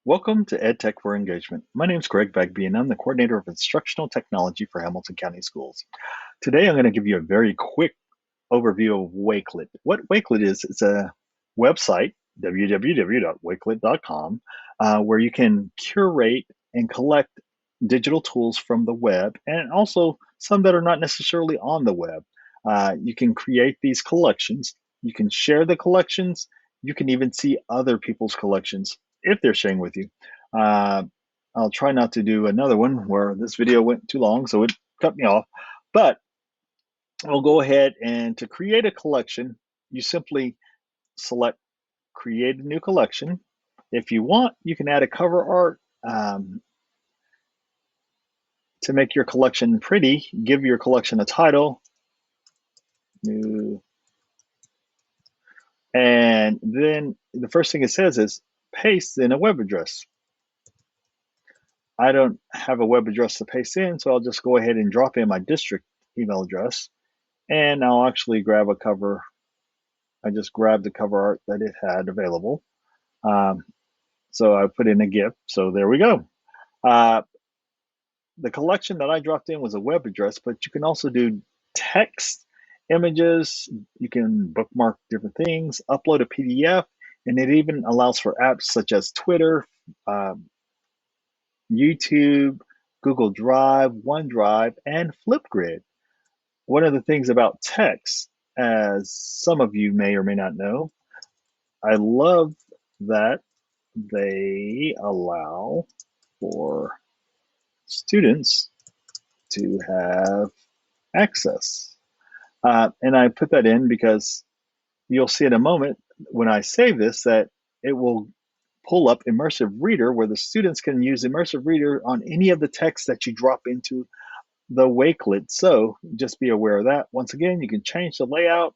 Welcome to Edtech for Engagement. My name is Greg Bagby, and I'm the coordinator of instructional technology for Hamilton County Schools. Today, I'm going to give you a very quick overview of Wakelet. What Wakelet is, it's a website, www.wakelet.com, where you can curate and collect digital tools from the web and also some that are not necessarily on the web. You can create these collections, you can share the collections, you can even see other people's collections if they're sharing with you. Uh, I'll try not to do another one where this video went too long, so it cut me off. But we'll go ahead and to create a collection, you simply select create a new collection. If you want, you can add a cover art to make your collection pretty. Give your collection a title, new, and then the first thing it says is paste in a web address. I don't have a web address to paste in, so I'll just go ahead and drop in my district email address, and I'll actually grab a cover. I just grabbed the cover art that it had available. So I put in a GIF. So there we go. The collection that I dropped in was a web address, but you can also do text, images. You can bookmark different things, upload a PDF, and it even allows for apps such as Twitter, YouTube, Google Drive, OneDrive, and Flipgrid. One of the things about text, as some of you may or may not know, I love that they allow for students to have access. And I put that in because you'll see in a moment when I save this that it will pull up Immersive Reader where the students can use Immersive Reader on any of the text that you drop into the Wakelet. So just be aware of that. Once again, you can change the layout.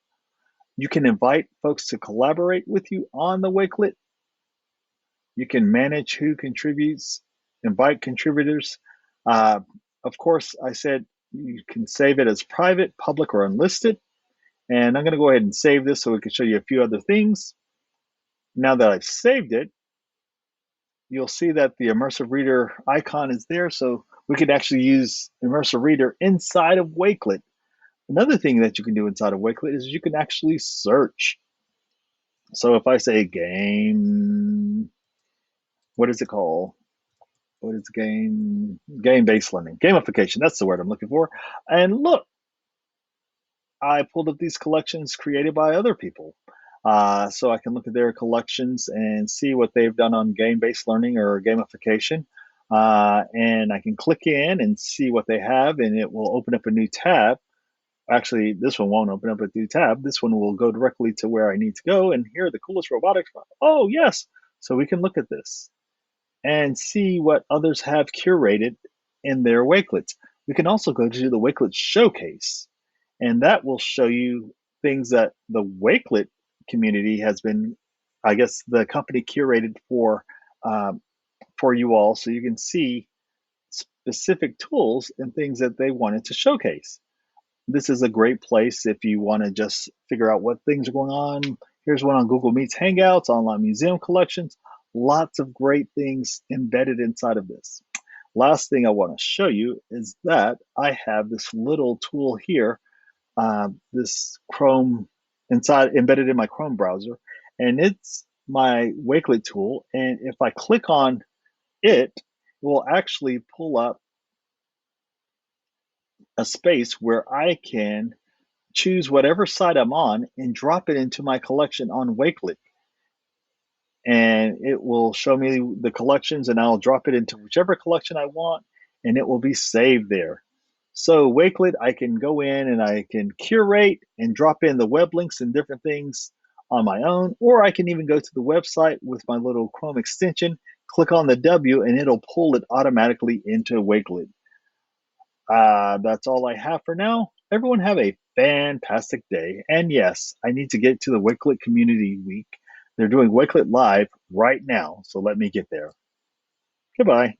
You can invite folks to collaborate with you on the Wakelet. You can manage who contributes, invite contributors. Of course, I said you can save it as private, public, or unlisted. And I'm going to go ahead and save this so we can show you a few other things. Now that I've saved it, you'll see that the Immersive Reader icon is there. So we could actually use Immersive Reader inside of Wakelet. Another thing that you can do inside of Wakelet is you can actually search. So if I say game, what is it called? What is the game? Game-based learning, gamification. That's the word I'm looking for. And look, I pulled up these collections created by other people. So I can look at their collections and see what they've done on game-based learning or gamification. And I can click in and see what they have, and it will open up a new tab. Actually, this one won't open up a new tab. This one will go directly to where I need to go. And here are the coolest robotics. Oh, yes. So we can look at this and see what others have curated in their Wakelets. We can also go to the Wakelet Showcase, and that will show you things that the Wakelet community has been, I guess, the company curated for you all, so you can see specific tools and things that they wanted to showcase. This is a great place if you want to just figure out what things are going on. Here's one on Google Meets Hangouts, online museum collections, lots of great things embedded inside of this. Last thing I want to show you is that I have this little tool here, this Chrome inside embedded in my Chrome browser, and it's my Wakelet tool. And if I click on it, it will actually pull up a space where I can choose whatever site I'm on and drop it into my collection on Wakelet. And it will show me the collections, and I'll drop it into whichever collection I want, and it will be saved there. So Wakelet, I can go in and I can curate and drop in the web links and different things on my own, or I can even go to the website with my little Chrome extension, click on the W, and it'll pull it automatically into Wakelet. That's all I have for now. Everyone have a fantastic day. And yes, I need to get to the Wakelet Community Week. They're doing Wakelet Live right now, so let me get there. Goodbye.